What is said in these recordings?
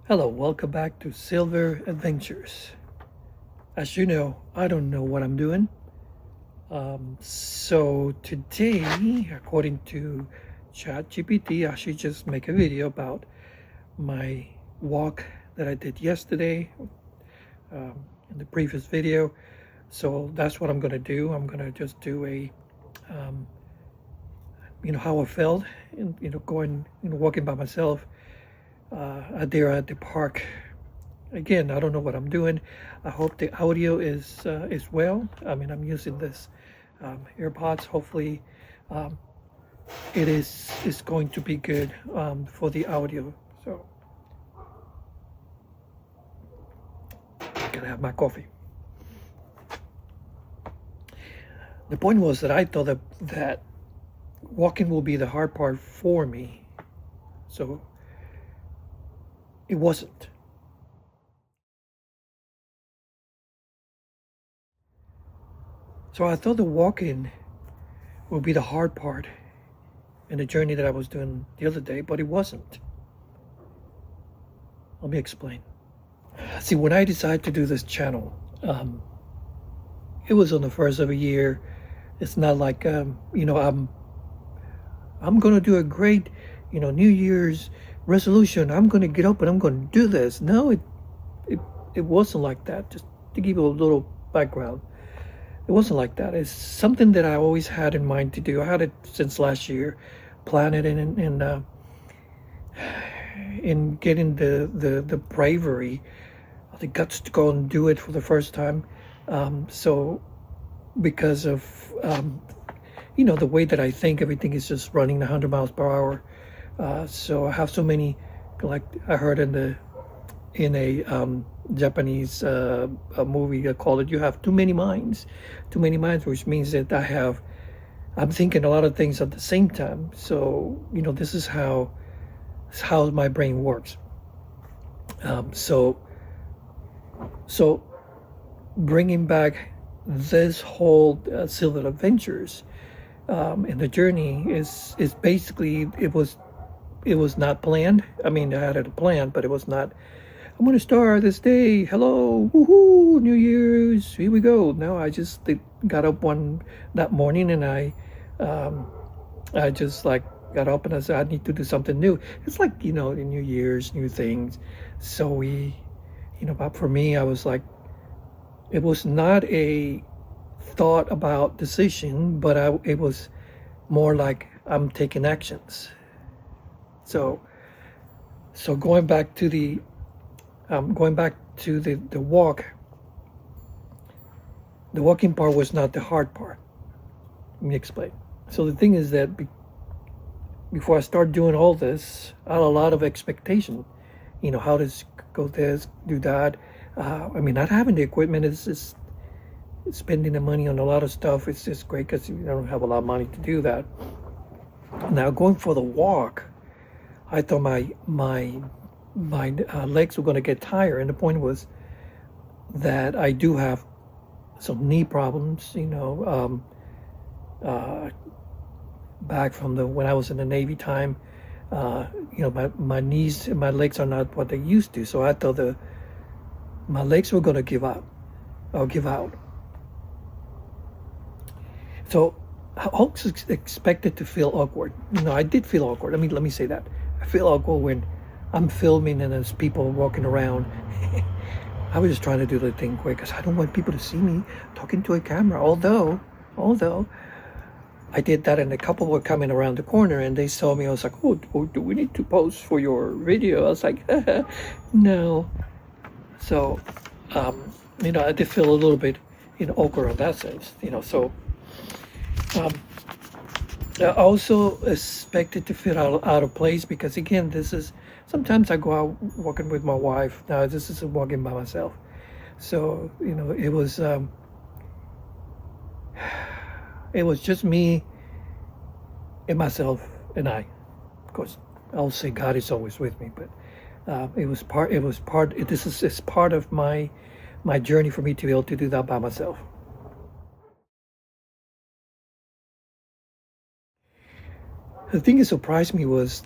Hello, welcome back to Silver Adventures. As you know, I don't know what I'm doing. So today, according to ChatGPT, I should just make a video about my walk that I did yesterday in the previous video. So that's what I'm going to do. I'm going to just do how I felt, and going, walking by myself there at the park. Again, I don't know what I'm doing. I hope the audio is well. I mean, I'm using this AirPods. Hopefully, um, it is going to be good for the audio. So, gotta have my coffee. The point was that I thought that walking will be the hard part for me. So it wasn't. So I thought the walking would be the hard part in the journey that I was doing the other day, but it wasn't. Let me explain. See, when I decided to do this channel, it was on the first of a year. It's not like I'm gonna do a great, New Year's resolution. I'm gonna get up and I'm gonna do this. No, it it wasn't like that. Just to give you a little background, it wasn't like that. It's something that I always had in mind to do. I had it since last year, plan it in getting the bravery, the guts to go and do it for the first time. So because of the way that I think, everything is just running 100 miles per hour. So I have so many, like I heard in a Japanese a movie that called it, you have too many minds, which means that I'm thinking a lot of things at the same time. So this is how my brain works. So bringing back this whole Silver Adventures and the journey is basically, it was not planned. I mean, I had it planned, but it was not. I'm going to start this day. Hello, woohoo, New Year's. Here we go. No, I just got up that morning, and I just like got up and I said I need to do something new. It's like the New Year's, new things. So but for me, I was like, it was not a thought about decision, but it was more like I'm taking actions. So going back to the walk. The walking part was not the hard part. Let me explain. So the thing is that before I start doing all this, I had a lot of expectation. How does go this, do that. I mean, not having the equipment is just spending the money on a lot of stuff. It's just great because you don't have a lot of money to do that. Now going for the walk, I thought my legs were going to get tired, and the point was that I do have some knee problems. Back from when I was in the Navy time, my knees and my legs are not what they used to. So I thought my legs were going to give up. I'll give out. So I also expected to feel awkward. I did feel awkward. I mean, let me say that. I feel awkward when I'm filming and there's people walking around. I was just trying to do the thing quick because I don't want people to see me talking to a camera. Although I did that, and a couple were coming around the corner and they saw me. I was like, oh, do we need to pose for your video? I was like, no. So, I did feel a little bit, awkward in that sense, so. I also expected to feel out of place because, again, sometimes I go out walking with my wife. Now this is walking by myself. So, it was just me and myself and I. Of course, I'll say God is always with me, but this is part of my journey for me to be able to do that by myself. The thing that surprised me was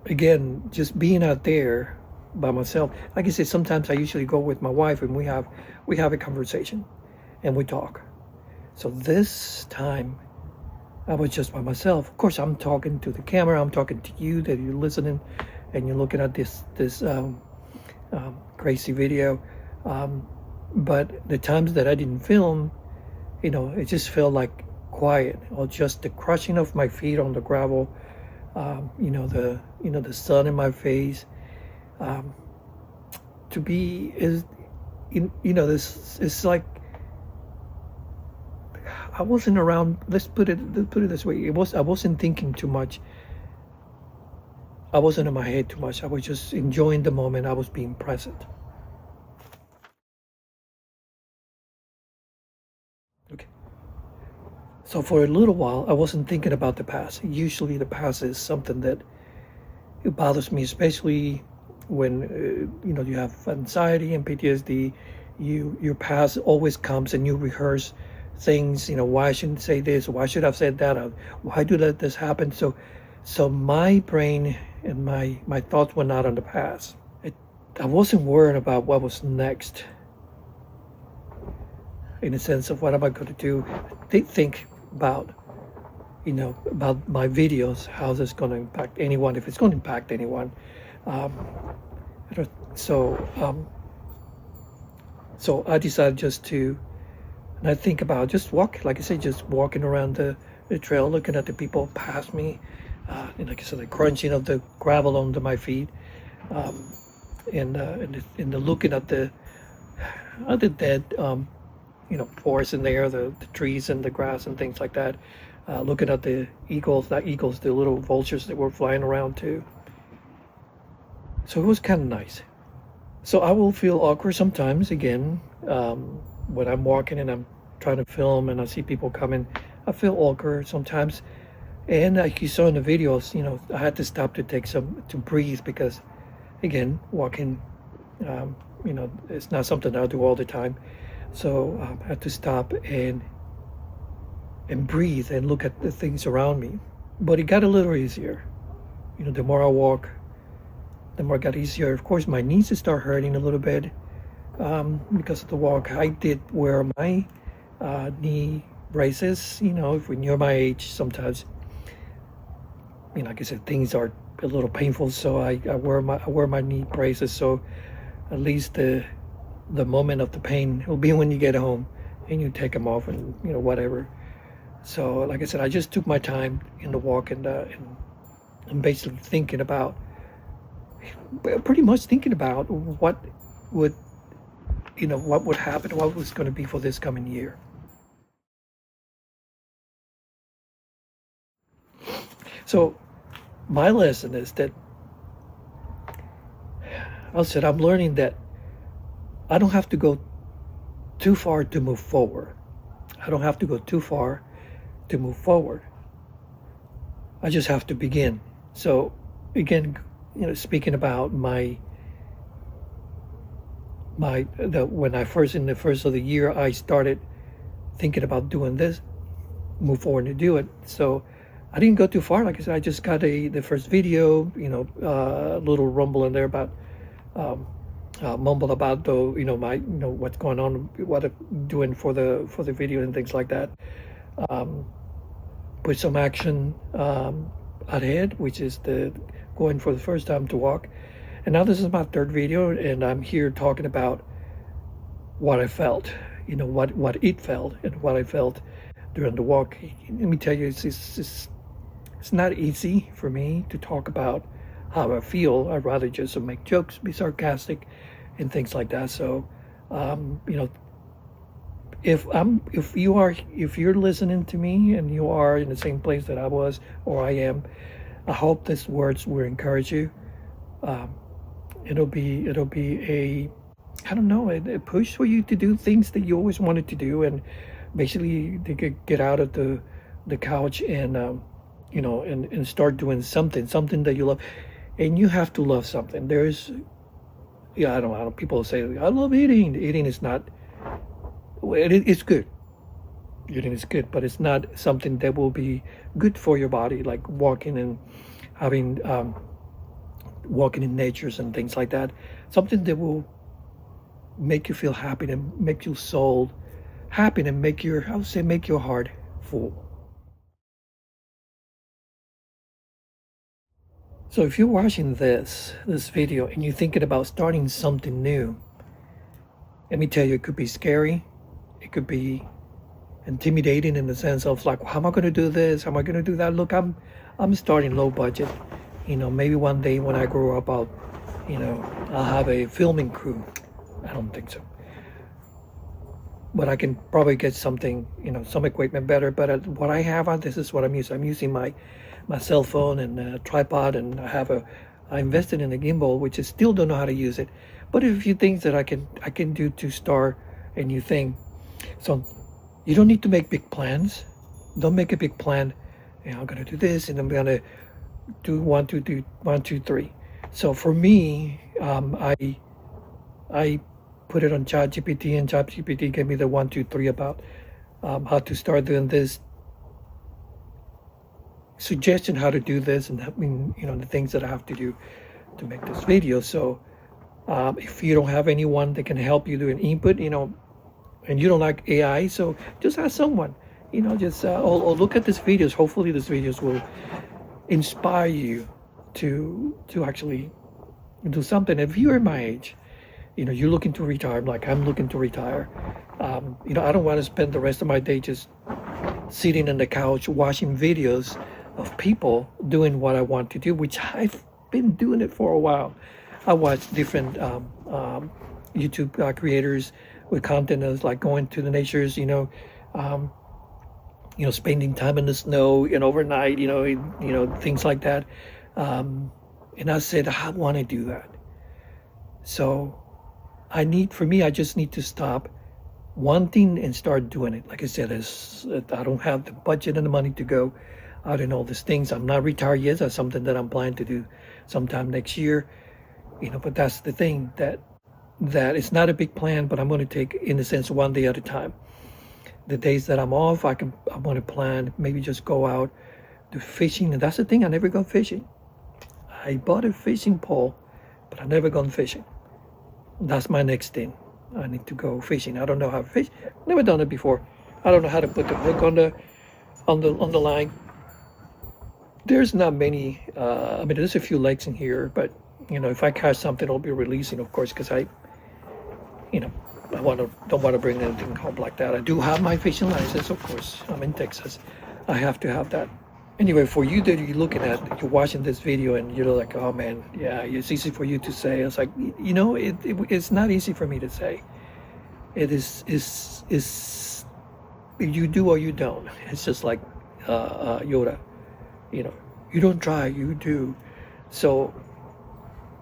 again, just being out there by myself. Like I said, sometimes I usually go with my wife and we have a conversation and we talk. So this time I was just by myself. Of course, I'm talking to the camera. I'm talking to you that you're listening, and you're looking at this crazy video. But the times that I didn't film, it just felt like quiet, or just the crushing of my feet on the gravel. The sun in my face. To be is, this is like I wasn't around. Let's put it this way. I wasn't thinking too much. I wasn't in my head too much. I was just enjoying the moment. I was being present. Okay. So for a little while, I wasn't thinking about the past. Usually the past is something that it bothers me, especially when, you have anxiety and PTSD. Your past always comes and you rehearse things, why I shouldn't say this, why should I have said that, or why do let this happen? So my brain and my thoughts were not on the past. I wasn't worried about what was next, in the sense of what am I going to do. They think about, about my videos, how this going to impact anyone, if it's going to impact anyone. So I decided just to, and I think about just like I said, just walking around the trail, looking at the people past me, and like I said, the crunching of the gravel under my feet, and the looking at the dead, forest in there, the trees and the grass and things like that, looking at the eagles, the little vultures that were flying around too. So it was kind of nice. So I will feel awkward sometimes, again, when I'm walking and I'm trying to film and I see people coming. I feel awkward sometimes. And like you saw in the videos, I had to stop to breathe, because, again, walking, it's not something I do all the time. So I had to stop and breathe and look at the things around me. But it got a little easier. The more I walk, the more it got easier. Of course, my knees start hurting a little bit because of the walk. I did wear my knee braces. If when you're my age, sometimes, like I said, things are a little painful. So I wear my knee braces. So at least the moment of the pain will be when you get home and you take them off and whatever. So like I said, I just took my time in the walk and basically thinking about, pretty much thinking about what would happen, what was going to be for this coming year. So my lesson is that I'm learning that I don't have to go too far to move forward. I don't have to go too far to move forward. I just have to begin. So again, speaking about when in the first of the year, I started thinking about doing this, move forward to do it. So I didn't go too far. Like I said, I just got the first video, a little rumble in there about, mumble about what's going on, what I'm doing for the video and things like that. Put some action ahead, which is going for the first time to walk. And now this is my third video, and I'm here talking about what I felt, what it felt and what I felt during the walk. Let me tell you, it's not easy for me to talk about how I feel. I'd rather just make jokes, be sarcastic, and things like that. So, if you're listening to me and you are in the same place that I was or I am, I hope these words will encourage you. It'll be a push for you to do things that you always wanted to do, and basically to get out of the couch and and start doing something that you love. And you have to love something. I don't people say I love eating. Eating is not, it's good. Eating is good, but it's not something that will be good for your body, like walking and having walking in natures and things like that. Something that will make you feel happy and make your soul happy and make your, I would say, make your heart full. So if you're watching this video and you're thinking about starting something new, let me tell you, it could be scary. It could be intimidating in the sense of like, how am I going to do this? How am I going to do that? Look, I'm starting low budget. Maybe one day when I grow up, I'll have a filming crew. I don't think so. But I can probably get something, some equipment better. But what I have, this is what I'm using. I'm using my cell phone and a tripod, and I invested in a gimbal, which I still don't know how to use it. But a few things that I can do to start a new thing. So you don't need to make big plans. Don't make a big plan. I'm gonna do this, and I'm gonna do 1, 2, 3. So for me, I put it on ChatGPT, and ChatGPT gave me the 1, 2, 3 about how to start doing this. Suggestion how to do this, and the things that I have to do to make this video. So if you don't have anyone that can help you do an input, and you don't like AI, so just ask someone, or look at these videos. Hopefully these videos will inspire you to actually do something. If you're my age, you're looking to retire, like I'm looking to retire, I don't want to spend the rest of my day just sitting on the couch watching videos of people doing what I want to do, which I've been doing it for a while. I watch different YouTube creators with content that's like going to the natures, spending time in the snow and overnight, things like that. And I said, I want to do that. So I just need to stop wanting and start doing it. Like I said, I don't have the budget and the money to go out and all these things. I'm not retired yet. That's something that I'm planning to do sometime next year. But that's the thing, that it's not a big plan, but I'm going to take, in a sense, one day at a time. The days that I'm off, I'm going to plan, maybe just go out, do fishing. And that's the thing, I never gone fishing. I bought a fishing pole, but I never gone fishing. That's my next thing. I need to go fishing. I don't know how to fish. Never done it before. I don't know how to put the hook on the line. There's not many. There's a few lakes in here, but if I catch something, I'll be releasing, of course, because I don't want to bring anything home like that. I do have my fishing license, of course. I'm in Texas. I have to have that. Anyway, for you that you're watching this video and you're like, oh man, yeah, it's easy for you to say. It's like, it's not easy for me to say. It is you do or you don't. It's just like Yoda, you don't try, you do. So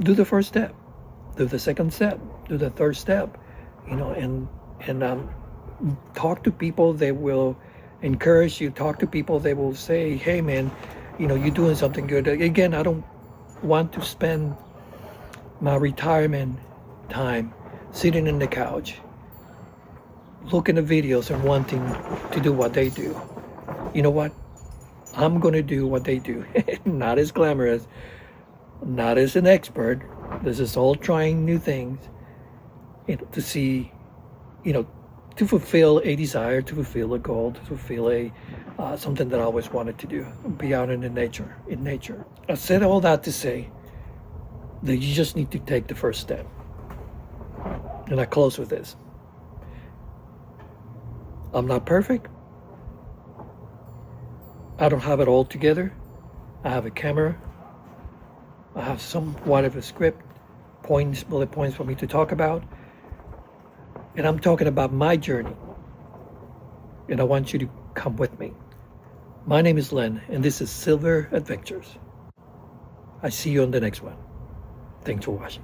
do the first step, do the second step, do the third step, and talk to people. They will encourage you. Talk to people. They will say, hey man, you're doing something good. Again, I don't want to spend my retirement time sitting in the couch looking at videos and wanting to do what they do. You know what? I'm going to do what they do. Not as glamorous, not as an expert. This is all trying new things, to see, to fulfill a desire, to fulfill a goal, to fulfill something that I always wanted to do, be out in nature. I said all that to say that you just need to take the first step. And I close with this. I'm not perfect. I don't have it all together. I have a camera. I have somewhat of a script, bullet points for me to talk about. And I'm talking about my journey. And I want you to come with me. My name is Len, and this is Silver Adventures. I see you on the next one. Thanks for watching.